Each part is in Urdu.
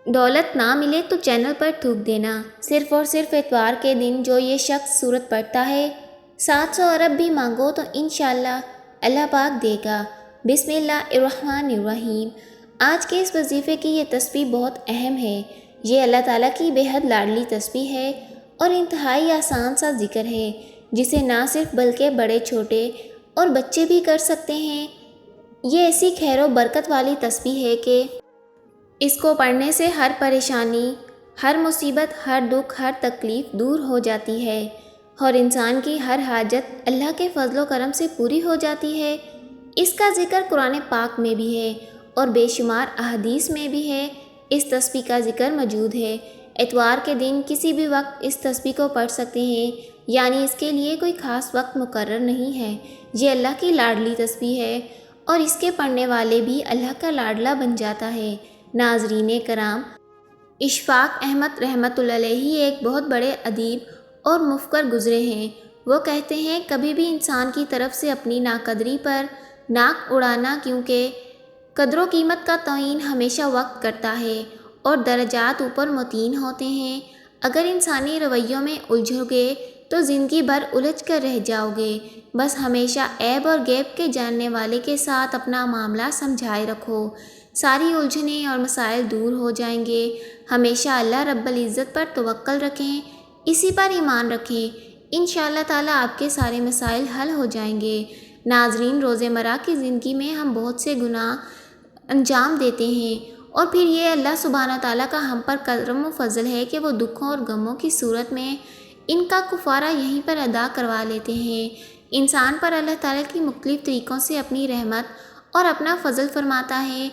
دولت نہ ملے تو چینل پر تھوک دینا، صرف اور صرف اتوار کے دن جو یہ شخص سورت پڑھتا ہے 700 ارب بھی مانگو تو انشاءاللہ اللہ پاک دے گا۔ بسم اللہ الرحمن الرحیم۔ آج کے اس وظیفے کی یہ تسبیح بہت اہم ہے۔ یہ اللہ تعالیٰ کی بے حد لاڈلی تسبیح ہے اور انتہائی آسان سا ذکر ہے، جسے نہ صرف بلکہ بڑے چھوٹے اور بچے بھی کر سکتے ہیں۔ یہ ایسی خیر و برکت والی تسبیح ہے کہ اس کو پڑھنے سے ہر پریشانی، ہر مصیبت، ہر دکھ، ہر تکلیف دور ہو جاتی ہے اور انسان کی ہر حاجت اللہ کے فضل و کرم سے پوری ہو جاتی ہے۔ اس کا ذکر قرآن پاک میں بھی ہے اور بے شمار احادیث میں بھی ہے۔ اس تسبیح کا ذکر موجود ہے۔ اتوار کے دن کسی بھی وقت اس تسبیح کو پڑھ سکتے ہیں، یعنی اس کے لیے کوئی خاص وقت مقرر نہیں ہے۔ یہ اللہ کی لاڈلی تسبیح ہے اور اس کے پڑھنے والے بھی اللہ کا لاڈلا بن جاتا ہے۔ ناظرین کرام، اشفاق احمد رحمۃ اللہ علیہ ایک بہت بڑے ادیب اور مفکر گزرے ہیں۔ وہ کہتے ہیں کبھی بھی انسان کی طرف سے اپنی ناقدری پر ناک اڑانا، کیونکہ قدر و قیمت کا تعین ہمیشہ وقت کرتا ہے اور درجات اوپر متعین ہوتے ہیں۔ اگر انسانی رویوں میں الجھو گے تو زندگی بھر الجھ کر رہ جاؤ گے۔ بس ہمیشہ عیب اور غیب کے جاننے والے کے ساتھ اپنا معاملہ سمجھائے رکھو، ساری الجھنیں اور مسائل دور ہو جائیں گے۔ ہمیشہ اللہ رب العزت پر توکل رکھیں، اسی پر ایمان رکھیں، انشاءاللہ تعالیٰ آپ کے سارے مسائل حل ہو جائیں گے۔ ناظرین، روزمرہ کی زندگی میں ہم بہت سے گناہ انجام دیتے ہیں اور پھر یہ اللہ سبحانہ تعالیٰ کا ہم پر کرم و فضل ہے کہ وہ دکھوں اور غموں کی صورت میں ان کا کفارہ یہیں پر ادا کروا لیتے ہیں۔ انسان پر اللہ تعالیٰ کی مختلف طریقوں سے اپنی رحمت اور اپنا فضل فرماتا ہے۔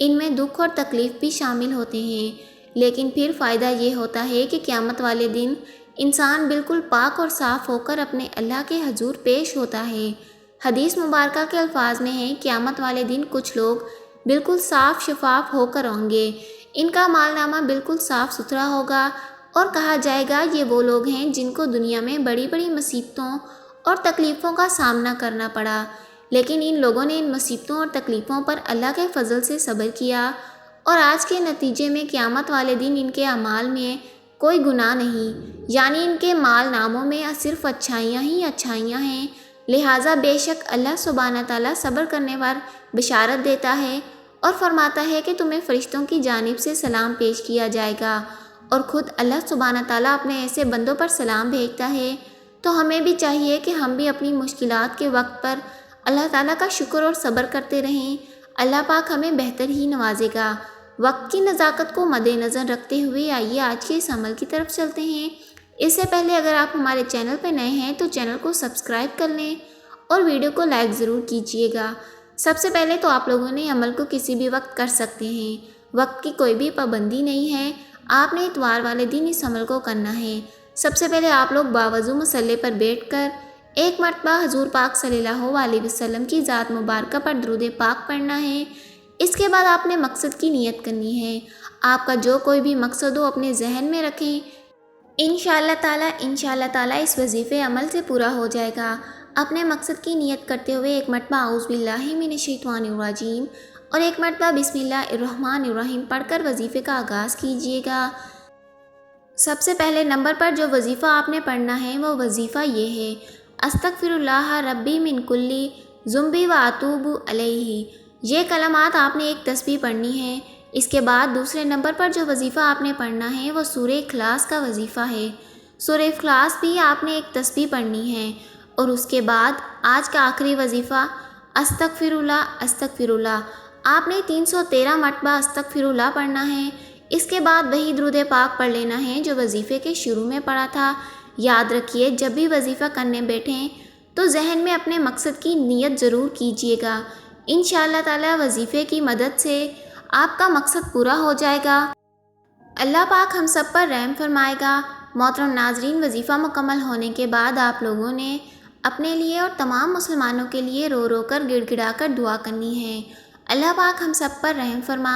ان میں دکھ اور تکلیف بھی شامل ہوتے ہیں، لیکن پھر فائدہ یہ ہوتا ہے کہ قیامت والے دن انسان بالکل پاک اور صاف ہو کر اپنے اللہ کے حضور پیش ہوتا ہے۔ حدیث مبارکہ کے الفاظ میں ہے، قیامت والے دن کچھ لوگ بالکل صاف شفاف ہو کر ہوں گے، ان کا مال نامہ بالکل صاف ستھرا ہوگا اور کہا جائے گا یہ وہ لوگ ہیں جن کو دنیا میں بڑی بڑی مصیبتوں اور تکلیفوں کا سامنا کرنا پڑا، لیکن ان لوگوں نے ان مصیبتوں اور تکلیفوں پر اللہ کے فضل سے صبر کیا اور آج کے نتیجے میں قیامت والے دن ان کے اعمال میں کوئی گناہ نہیں، یعنی ان کے مال ناموں میں صرف اچھائیاں ہی اچھائیاں ہیں۔ لہٰذا بے شک اللہ سبحانہ تعالیٰ صبر کرنے پر بشارت دیتا ہے اور فرماتا ہے کہ تمہیں فرشتوں کی جانب سے سلام پیش کیا جائے گا، اور خود اللہ سبحانہ تعالیٰ اپنے ایسے بندوں پر سلام بھیجتا ہے۔ تو ہمیں بھی چاہیے کہ ہم بھی اپنی مشکلات کے وقت پر اللہ تعالیٰ کا شکر اور صبر کرتے رہیں۔ اللہ پاک ہمیں بہتر ہی نوازے گا۔ وقت کی نزاکت کو مد نظر رکھتے ہوئے آئیے آج کے اس عمل کی طرف چلتے ہیں۔ اس سے پہلے اگر آپ ہمارے چینل پر نئے ہیں تو چینل کو سبسکرائب کر لیں اور ویڈیو کو لائک ضرور کیجیے گا۔ سب سے پہلے تو آپ لوگوں نے عمل کو کسی بھی وقت کر سکتے ہیں، وقت کی کوئی بھی پابندی نہیں ہے۔ آپ نے اتوار والے دن اس عمل کو کرنا ہے۔ سب سے پہلے آپ لوگ باوضو مصلی پر بیٹھ کر ایک مرتبہ حضور پاک صلی اللہ علیہ وسلم کی ذات مبارکہ پر درود پاک پڑھنا ہے۔ اس کے بعد آپ نے مقصد کی نیت کرنی ہے۔ آپ کا جو کوئی بھی مقصد ہو اپنے ذہن میں رکھیں، انشاءاللہ تعالیٰ اس وظیفے عمل سے پورا ہو جائے گا۔ اپنے مقصد کی نیت کرتے ہوئے ایک مرتبہ اعوذ باللہ من الشیطان الرجیم اور ایک مرتبہ بسم اللہ الرحمن الرحیم پڑھ کر وظیفے کا آغاز کیجیے گا۔ سب سے پہلے نمبر پر جو وظیفہ آپ نے پڑھنا ہے وہ وظیفہ یہ ہے، استغفر اللہ ربی من کلی ذنبی و اتوب علیہ۔ یہ کلمات آپ نے ایک تسبیح پڑھنی ہے۔ اس کے بعد دوسرے نمبر پر جو وظیفہ آپ نے پڑھنا ہے وہ سورہ اخلاص کا وظیفہ ہے۔ سورہ اخلاص بھی آپ نے ایک تسبیح پڑھنی ہے، اور اس کے بعد آج کا آخری وظیفہ استغفر اللہ آپ نے 313 مرتبہ استغفر اللہ پڑھنا ہے۔ اس کے بعد وہی درود پاک پڑھ لینا ہے جو وظیفے کے شروع میں پڑھا تھا۔ یاد رکھیے جب بھی وظیفہ کرنے بیٹھیں تو ذہن میں اپنے مقصد کی نیت ضرور کیجیے گا۔ انشاءاللہ تعالیٰ وظیفے کی مدد سے آپ کا مقصد پورا ہو جائے گا۔ اللہ پاک ہم سب پر رحم فرمائے گا۔ محترم ناظرین، وظیفہ مکمل ہونے کے بعد آپ لوگوں نے اپنے لیے اور تمام مسلمانوں کے لیے رو رو کر گڑ گڑا کر دعا کرنی ہے۔ اللہ پاک ہم سب پر رحم فرما،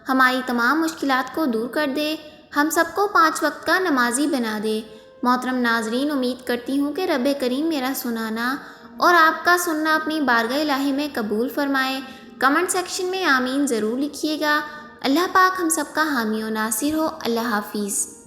ہماری تمام مشکلات کو دور کر دے، ہم سب کو 5 وقت کا نمازی بنا دے۔ محترم ناظرین، امید کرتی ہوں کہ رب کریم میرا سنانا اور آپ کا سننا اپنی بارگاہ الہی میں قبول فرمائے۔ کمنٹ سیکشن میں آمین ضرور لکھیے گا اللہ پاک ہم سب کا حامی و ناصر ہو۔ اللہ حافظ۔